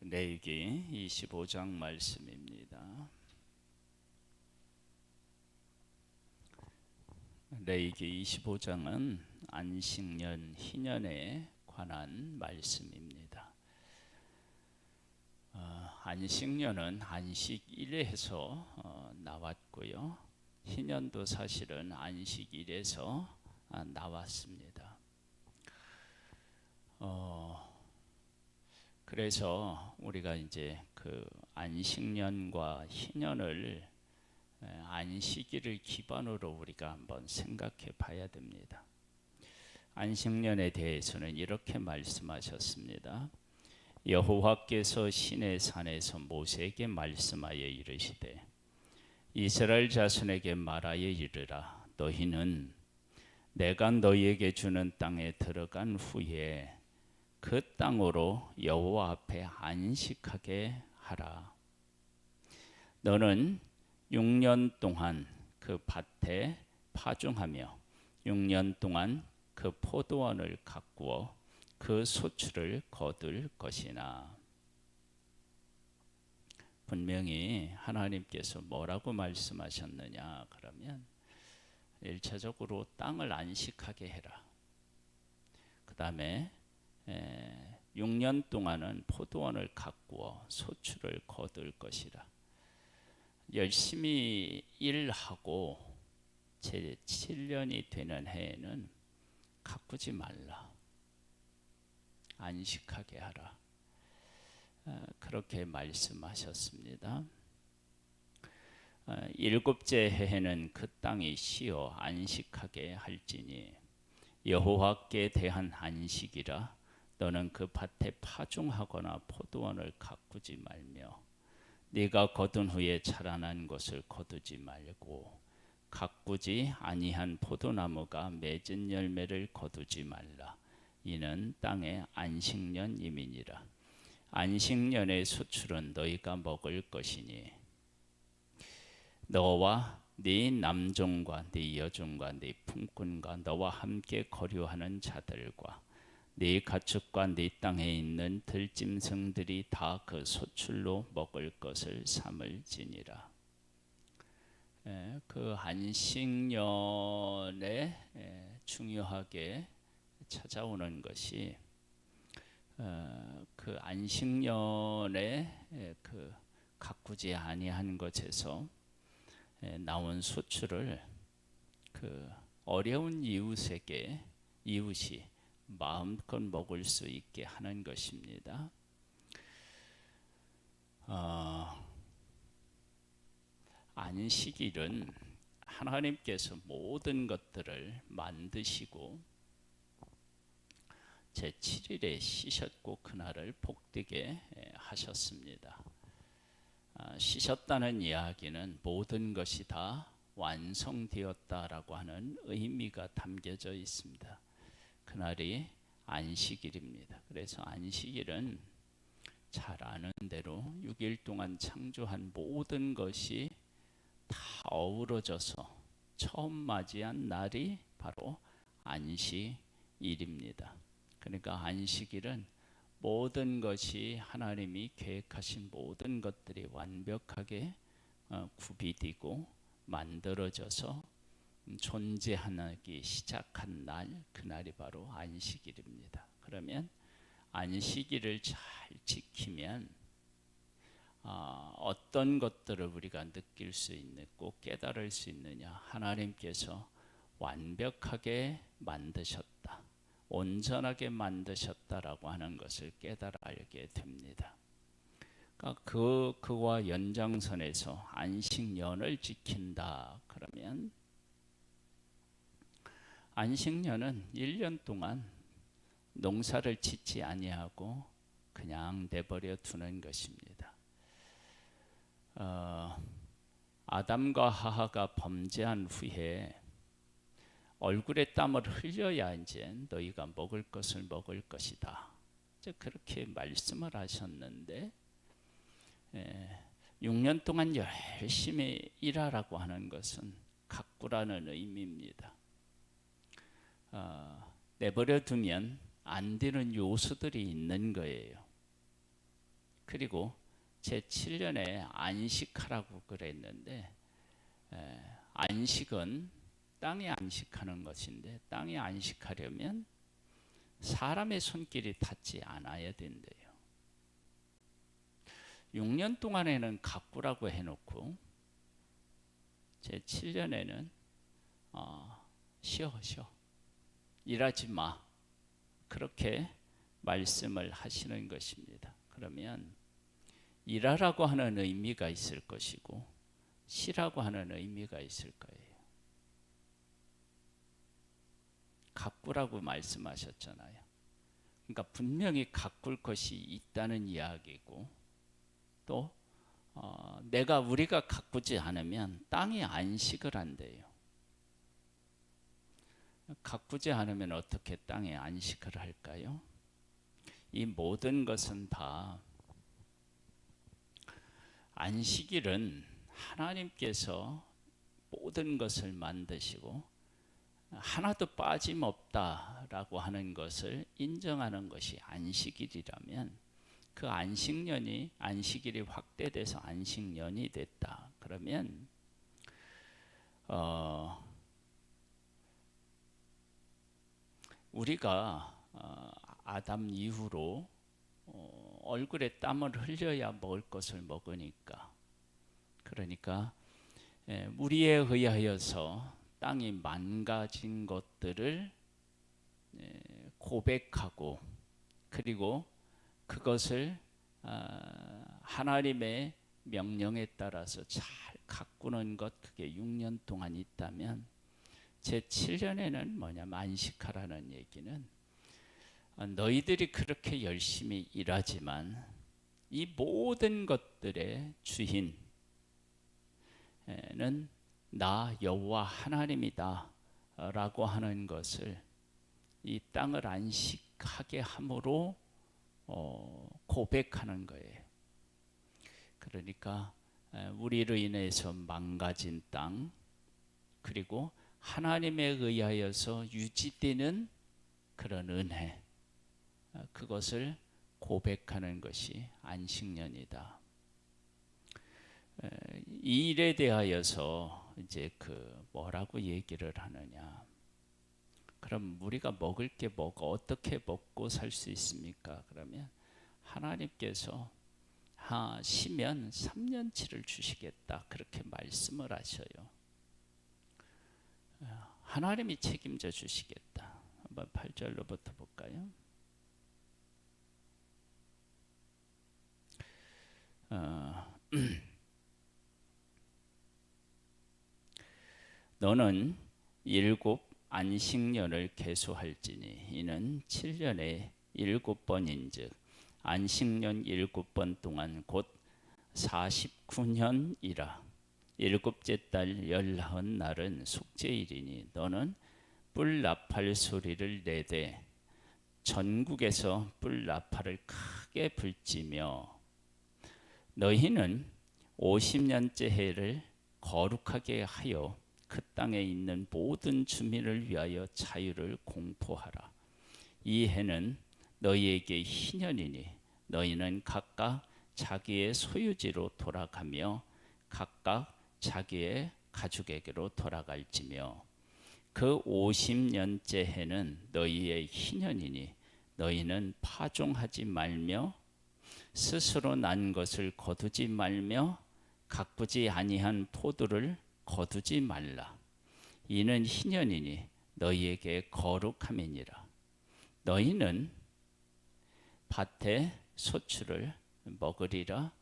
레위기 25장 말씀입니다. 레위기 25장은 안식년 희년에 관한 말씀입니다. 안식년은 안식일에서 나왔고요. 희년도 사실은 안식일에서 나왔습니다. 그래서 우리가 이제 그 안식년과 희년을 안식일을 기반으로 우리가 한번 생각해 봐야 됩니다. 안식년에 대해서는 이렇게 말씀하셨습니다. 여호와께서 시내 산에서 모세에게 말씀하여 이르시되 이스라엘 자손에게 말하여 이르라. 너희는 내가 너희에게 주는 땅에 들어간 후에 그 땅으로 여호와 앞에 안식하게 하라. 너는 6년 동안 그 밭에 파종하며 6년 동안 그 포도원을 가꾸어 그 소출을 거둘 것이나. 분명히 하나님께서 뭐라고 말씀하셨느냐 그러면 1차적으로 땅을 안식하게 해라. 그 다음에 6년 동안은 포도원을 가꾸어 소출을 거둘 것이라. 열심히 일하고 제 7년이 되는 해에는 가꾸지 말라. 안식하게 하라. 그렇게 말씀하셨습니다. 7째 해에는 그 땅이 쉬어 안식하게 할지니 여호와께 대한 안식이라. 너는 그 밭에 파종하거나 포도원을 가꾸지 말며 네가 거둔 후에 자라난 것을 거두지 말고 가꾸지 아니한 포도나무가 맺은 열매를 거두지 말라. 이는 땅의 안식년임이니라. 안식년의 소출은 너희가 먹을 것이니 너와 네 남종과 네 여종과 네 품꾼과 너와 함께 거류하는 자들과 네 가축과 네 땅에 있는 들짐승들이 다 그 소출로 먹을 것을 삼을지니라. 그 안식년에 중요하게 찾아오는 것이 그 안식년에 그 가꾸지 아니한 것에서 나온 소출을 그 어려운 이웃이 마음껏 먹을 수 있게 하는 것입니다. 안식일은 하나님께서 모든 것들을 만드시고 제7일에 쉬셨고 그날을 복되게 하셨습니다. 쉬셨다는 이야기는 모든 것이 다 완성되었다라고 하는 의미가 담겨져 있습니다. 그날이 안식일입니다. 그래서 안식일은 잘 아는 대로 6일 동안 창조한 모든 것이 다 어우러져서 처음 맞이한 날이 바로 안식일입니다. 그러니까 안식일은 모든 것이 하나님이 계획하신 모든 것들이 완벽하게 구비되고 만들어져서 존재하기 시작한 날, 그날이 바로 안식일입니다. 그러면 안식일을 잘 지키면 어떤 것들을 우리가 느낄 수 있고 깨달을 수 있느냐. 하나님께서 완벽하게 만드셨다, 온전하게 만드셨다라고 하는 것을 깨달아 알게 됩니다. 그러니까 그와 연장선에서 안식년을 지킨다 그러면 안식년은 1년 동안 농사를 짓지 아니하고 그냥 내버려 두는 것입니다. 아담과 하하가 범죄한 후에 얼굴에 땀을 흘려야 이제 너희가 먹을 것을 먹을 것이다. 이제 그렇게 말씀을 하셨는데 6년 동안 열심히 일하라고 하는 것은 가꾸라는 의미입니다. 내버려 두면 안 되는 요소들이 있는 거예요. 그리고 제 7년에 안식하라고 그랬는데, 안식은 땅에 안식하는 것인데, 땅에 안식하려면 사람의 손길이 닿지 않아야 된대요. 6년 동안에는 가꾸라고 해놓고 제 7년에는 쉬어 일하지 마, 그렇게 말씀을 하시는 것입니다. 그러면 일하라고 하는 의미가 있을 것이고 쉬라고 하는 의미가 있을 거예요. 가꾸라고 말씀하셨잖아요. 그러니까 분명히 가꿀 것이 있다는 이야기고, 또 우리가 가꾸지 않으면 땅이 안식을 한대요. 가꾸지 않으면 어떻게 땅에 안식을 할까요? 이 모든 것은 다, 안식일은 하나님께서 모든 것을 만드시고 하나도 빠짐없다라고 하는 것을 인정하는 것이 안식일이라면, 그 안식일이 확대돼서 안식년이 됐다. 그러면 우리가 아담 이후로 얼굴에 땀을 흘려야 먹을 것을 먹으니까, 그러니까 무리에 의하여서 땅이 망가진 것들을 고백하고, 그리고 그것을 하나님의 명령에 따라서 잘 가꾸는 것, 그게 6년 동안 있다면, 제 7년에는 뭐냐면 안식하라는 얘기는, 너희들이 그렇게 열심히 일하지만 이 모든 것들의 주인은 나 여호와 하나님이다 라고 하는 것을 이 땅을 안식하게 함으로 고백하는 거예요. 그러니까 우리로 인해서 망가진 땅, 그리고 하나님에 의하여서 유지되는 그런 은혜, 그것을 고백하는 것이 안식년이다. 이 일에 대하여서 이제 뭐라고 얘기를 하느냐? 그럼 우리가 먹을 게 뭐고 어떻게 먹고 살 수 있습니까? 그러면 하나님께서 쉬면 3년치를 주시겠다, 그렇게 말씀을 하셔요. 하나님이 책임져 주시겠다. 한번 8절로부터 볼까요? 너는 7 안식년을 계수할지니 이는 7년에 7번인즉 안식년 7번 동안 곧 49년이라. 7째 달 19날은 속죄일이니 너는 뿔 나팔 소리를 내되 전국에서 뿔 나팔을 크게 불지며, 너희는 50년째 해를 거룩하게 하여 그 땅에 있는 모든 주민을 위하여 자유를 공포하라. 이 해는 너희에게 희년이니 너희는 각각 자기의 소유지로 돌아가며 각각 자기의 가족에게로 돌아갈지며, 그 50년째 해는 너희의 희년이니 너희는 파종하지 말며 스스로 난 것을 거두지 말며 가꾸지 아니한 포도를 거두지 말라. 이는 희년이니 너희에게 거룩함이니라. 너희는 밭의 소출을 먹으리라.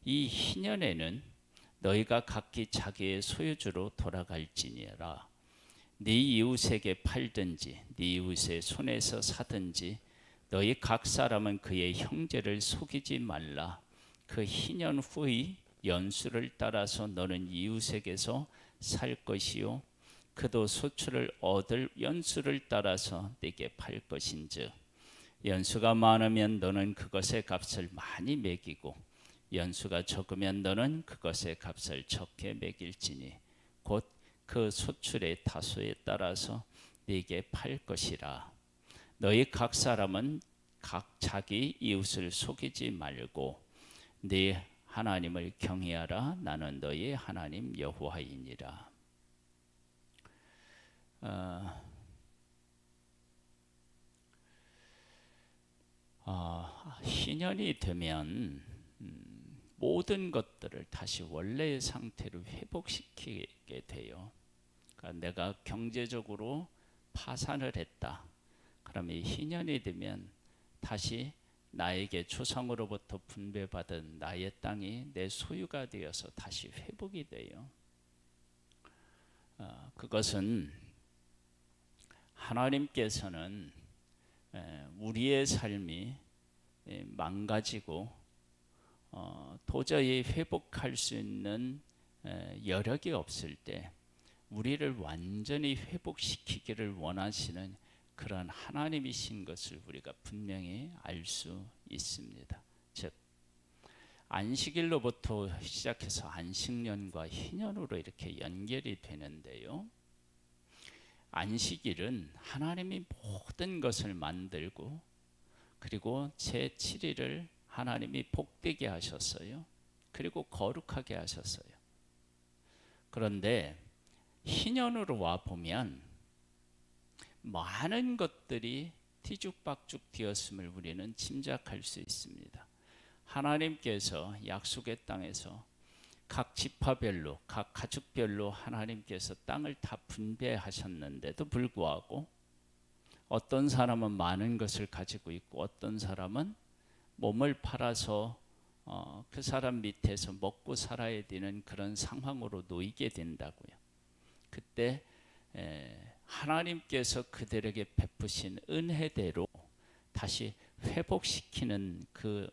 이 희년에는 너희가 각기 자기의 소유주로 돌아갈지니라. 네 이웃에게 팔든지 네 이웃의 손에서 사든지 너희 각 사람은 그의 형제를 속이지 말라. 그 희년 후의 연수를 따라서 너는 이웃에게서 살 것이요 그도 소출을 얻을 연수를 따라서 네게 팔 것인즉, 연수가 많으면 너는 그것의 값을 많이 매기고 연수가 적으면 너는 그것의 값을 적게 매길지니 곧 그 소출의 다소에 따라서 네게 팔 것이라. 너희 각 사람은 각 자기 이웃을 속이지 말고 네 하나님을 경외하라. 나는 너의 하나님 여호와이니라. 희년이 되면 모든 것들을 다시 원래의 상태로 회복시키게 돼요. 그러니까 내가 경제적으로 파산을 했다. 그러면 희년이 되면 다시 나에게 조상으로부터 분배받은 나의 땅이 내 소유가 되어서 다시 회복이 돼요. 그것은 하나님께서는 우리의 삶이 망가지고 도저히 회복할 수 있는 여력이 없을 때 우리를 완전히 회복시키기를 원하시는 그런 하나님이신 것을 우리가 분명히 알 수 있습니다. 즉 안식일로부터 시작해서 안식년과 희년으로 이렇게 연결이 되는데요. 안식일은 하나님이 모든 것을 만들고 그리고 제7일을 하나님이 복되게 하셨어요. 그리고 거룩하게 하셨어요. 그런데 희년으로 와 보면 많은 것들이 뒤죽박죽 되었음을 우리는 짐작할 수 있습니다. 하나님께서 약속의 땅에서 각 지파별로, 각 가족별로 하나님께서 땅을 다 분배하셨는데도 불구하고 어떤 사람은 많은 것을 가지고 있고 어떤 사람은 몸을 팔아서 그 사람 밑에서 먹고 살아야 되는 그런 상황으로 놓이게 된다고요. 그때 하나님께서 그들에게 베푸신 은혜대로 다시 회복시키는 그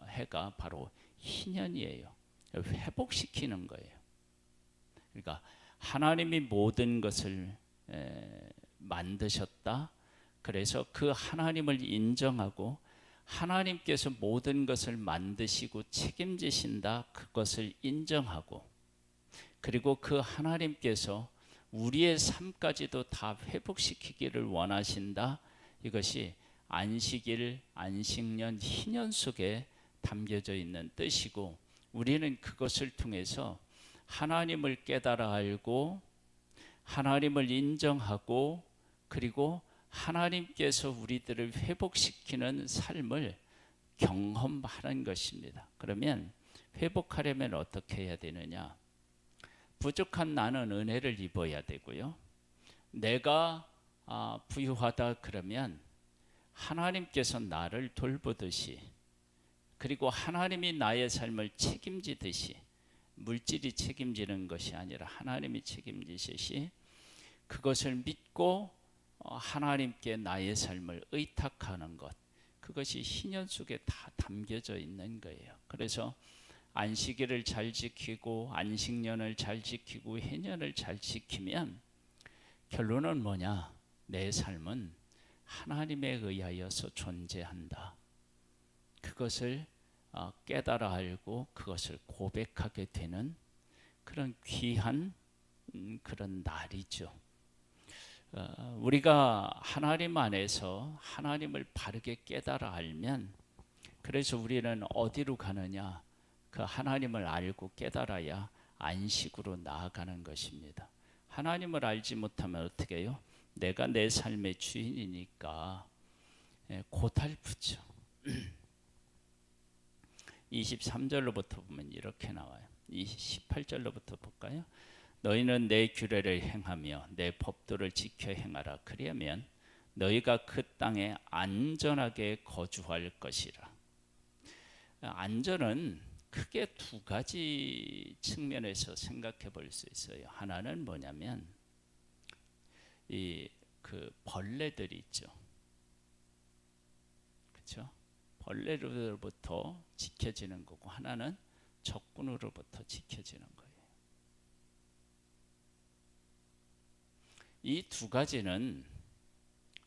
해가 바로 희년이에요. 회복시키는 거예요. 그러니까 하나님이 모든 것을 만드셨다. 그래서 그 하나님을 인정하고 하나님께서 모든 것을 만드시고 책임지신다. 그것을 인정하고 그리고 그 하나님께서 우리의 삶까지도 다 회복시키기를 원하신다. 이것이 안식일, 안식년, 희년 속에 담겨져 있는 뜻이고 우리는 그것을 통해서 하나님을 깨달아 알고 하나님을 인정하고 그리고 하나님께서 우리들을 회복시키는 삶을 경험하는 것입니다. 그러면 회복하려면 어떻게 해야 되느냐? 부족한 나는 은혜를 입어야 되고요. 내가 부유하다 그러면 하나님께서 나를 돌보듯이 그리고 하나님이 나의 삶을 책임지듯이 물질이 책임지는 것이 아니라 하나님이 책임지듯이 그것을 믿고 하나님께 나의 삶을 의탁하는 것 그것이 희년 속에 다 담겨져 있는 거예요. 그래서 안식일을 잘 지키고 안식년을 잘 지키고 희년을 잘 지키면 결론은 뭐냐? 내 삶은 하나님에 의하여서 존재한다. 그것을 깨달아 알고 그것을 고백하게 되는 그런 귀한 그런 날이죠. 우리가 하나님 안에서 하나님을 바르게 깨달아 알면 그래서 우리는 어디로 가느냐? 그 하나님을 알고 깨달아야 안식으로 나아가는 것입니다. 하나님을 알지 못하면 어떻게 해요? 내가 내 삶의 주인이니까 고달프죠. 23절로부터 보면 이렇게 나와요. 18절로부터 볼까요? 너희는 내 규례를 행하며 내 법도를 지켜 행하라. 그리하면 너희가 그 땅에 안전하게 거주할 것이라. 안전은 크게 두 가지 측면에서 생각해 볼 수 있어요. 하나는 뭐냐면 그 벌레들이 있죠. 그렇죠? 벌레로부터 지켜지는 거고 하나는 적군으로부터 지켜지는 거예요. 이 두 가지는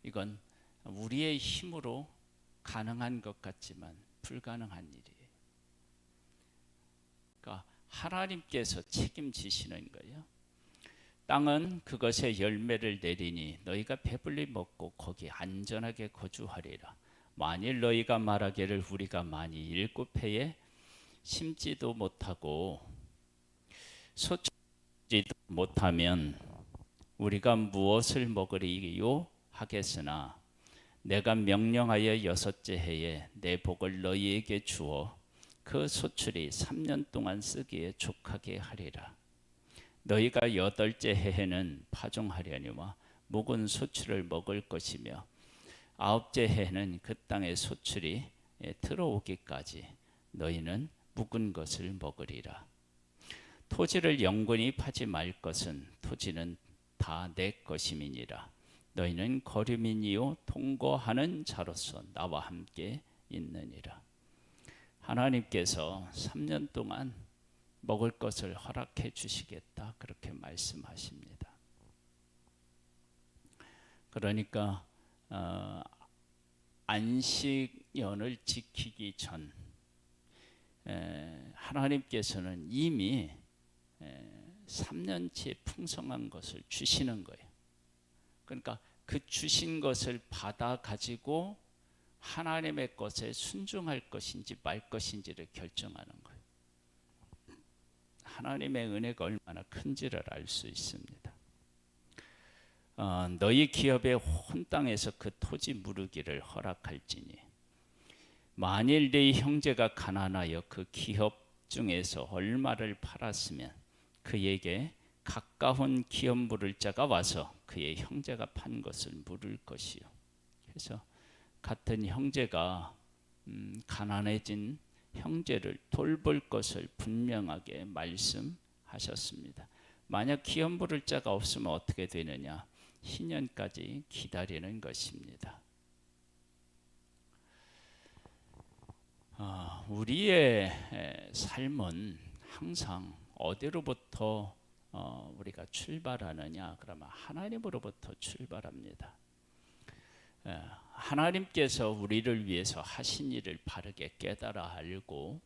이건 우리의 힘으로 가능한 것 같지만 불가능한 일이에요. 그러니까 하나님께서 책임지시는 거예요. 땅은 그것의 열매를 내리니 너희가 배불리 먹고 거기 안전하게 거주하리라. 만일 너희가 말하기를 우리가 만이 일곱 해에 심지도 못하고 소출지도 못하면 우리가 무엇을 먹으리요 하겠으나 내가 명령하여 여섯째 해에 내 복을 너희에게 주어 그 소출이 3년 동안 쓰기에 족하게 하리라. 너희가 여덟째 해에는 파종하려니와 묵은 소출을 먹을 것이며 아홉째 해에는 그 땅의 소출이 들어오기까지 너희는 묵은 것을 먹으리라. 토지를 영근히 파지 말 것은 토지는 다 내 것임이니라. 너희는 거류민이요 통거하는 자로서 나와 함께 있느니라. 하나님께서 3년 동안 먹을 것을 허락해 주시겠다 그렇게 말씀하십니다. 그러니까 안식년을 지키기 전 하나님께서는 이미 3년치의 풍성한 것을 주시는 거예요. 그러니까 그 주신 것을 받아 가지고 하나님의 것에 순종할 것인지 말 것인지를 결정하는 거예요. 하나님의 은혜가 얼마나 큰지를 알 수 있습니다. 너희 기업의 온 땅에서 그 토지 무르기를 허락할지니 만일 네 형제가 가난하여 그 기업 중에서 얼마를 팔았으면 그에게 가까운 기업 물을 자가 와서 그의 형제가 판 것을 물을 것이요. 그래서 같은 형제가 가난해진 형제를 돌볼 것을 분명하게 말씀하셨습니다. 만약 기업 물을 자가 없으면 어떻게 되느냐? 희년까지 기다리는 것입니다. 우리의 삶은 항상 어디로부터 우리가 출발하느냐? 그러면 하나님으로부터 출발합니다. 하나님께서 우리를 위해서 하신 일을 바르게 깨달아 알고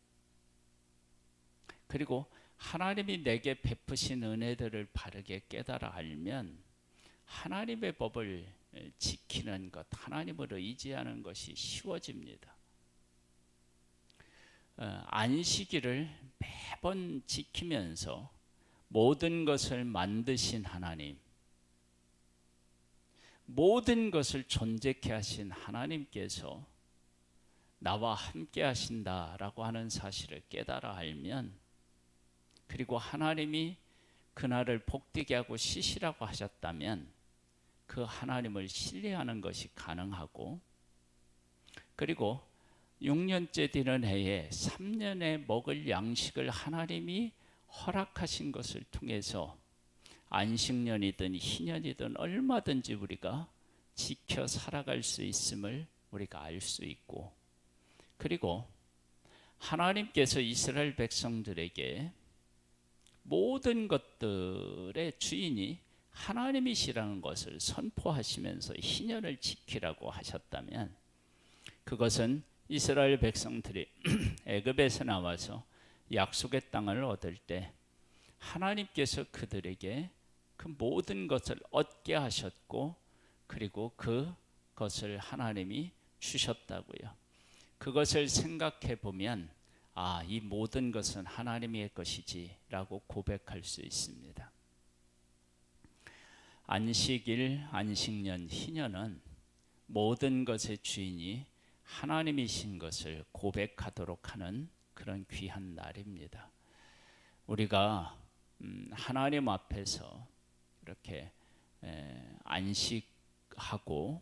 그리고 하나님이 내게 베푸신 은혜들을 바르게 깨달아 알면 하나님의 법을 지키는 것, 하나님을 의지하는 것이 쉬워집니다. 안식일을 매번 지키면서 모든 것을 만드신 하나님, 모든 것을 존재케 하신 하나님께서 나와 함께 하신다라고 하는 사실을 깨달아 알면, 그리고 하나님이 그날을 복되게 하고 쉬시라고 하셨다면 그 하나님을 신뢰하는 것이 가능하고, 그리고 6년째 되는 해에 3년에 먹을 양식을 하나님이 허락하신 것을 통해서 안식년이든 희년이든 얼마든지 우리가 지켜 살아갈 수 있음을 우리가 알 수 있고, 그리고 하나님께서 이스라엘 백성들에게 모든 것들의 주인이 하나님이시라는 것을 선포하시면서 희년을 지키라고 하셨다면, 그것은 이스라엘 백성들이 애굽에서 나와서 약속의 땅을 얻을 때 하나님께서 그들에게 그 모든 것을 얻게 하셨고, 그리고 그것을 하나님이 주셨다고요. 그것을 생각해 보면 이 모든 것은 하나님의 것이지 라고 고백할 수 있습니다. 안식일, 안식년, 희년은 모든 것의 주인이 하나님이신 것을 고백하도록 하는 그런 귀한 날입니다. 우리가 하나님 앞에서 이렇게 안식하고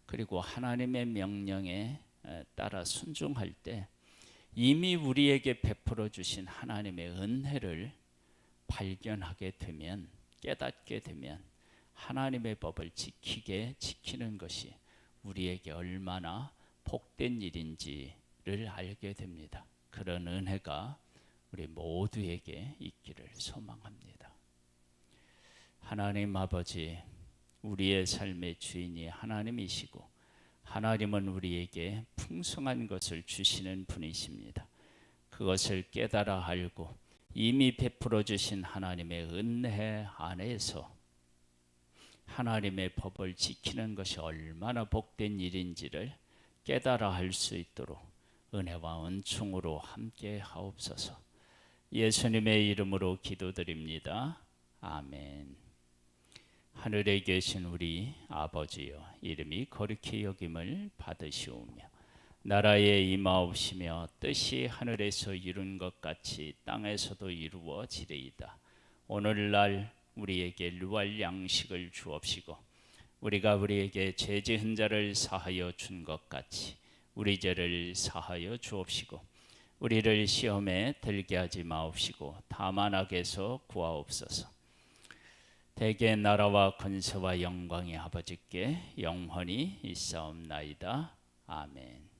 그리고 하나님의 명령에 따라 순종할 때 이미 우리에게 베풀어 주신 하나님의 은혜를 발견하게 되면, 깨닫게 되면 하나님의 법을 지키는 것이 우리에게 얼마나 복된 일인지를 알게 됩니다. 그런 은혜가 우리 모두에게 있기를 소망합니다. 하나님 아버지, 우리의 삶의 주인이 하나님이시고 하나님은 우리에게 풍성한 것을 주시는 분이십니다. 그것을 깨달아 알고 이미 베풀어 주신 하나님의 은혜 안에서 하나님의 법을 지키는 것이 얼마나 복된 일인지를 깨달아 알 수 있도록 은혜와 은총으로 함께 하옵소서. 예수님의 이름으로 기도드립니다. 아멘. 하늘에 계신 우리 아버지여, 이름이 거룩히 여김을 받으시오며 나라에 임하옵시며 뜻이 하늘에서 이룬 것 같이 땅에서도 이루어지리이다. 오늘날 우리에게 유할 양식을 주옵시고 우리가 우리에게 죄 지은 자를 사하여 준 것 같이 우리 죄를 사하여 주옵시고 우리를 시험에 들게 하지 마옵시고 다만 악에서 구하옵소서. 대개 나라와 권세와 영광이 아버지께 영원히 있사옵나이다. 아멘.